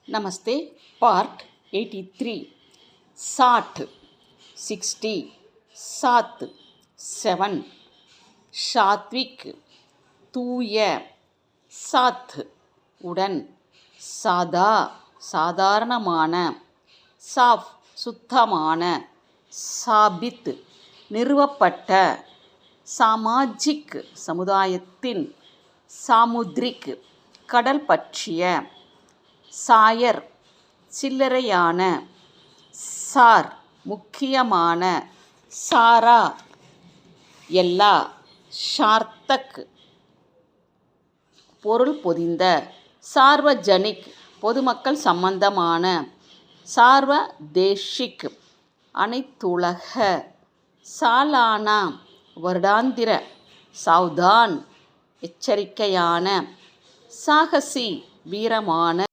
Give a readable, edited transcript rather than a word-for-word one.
Namaste, Part 83. Sat 60. Sat 7. Shatvik Tuya Sath Udan Sada Sadharanamana Saf Suthamana Sabit Nirvapata Samajik சமுதாயத்தின் சாமுத்ரிக் கடல் பற்றிய சாயர் சில்லறையான sir முக்கியமான சாரா எல்லா ஷார்த்தக் பொருள் பொதிந்த சார்வஜனிக் பொதுமக்கள் சம்பந்தமான சார்வதேஷிக் அனைத்துலக சாலானா வருடாந்திர சவுதான் எச்சரிக்கையான சாகசி வீரமான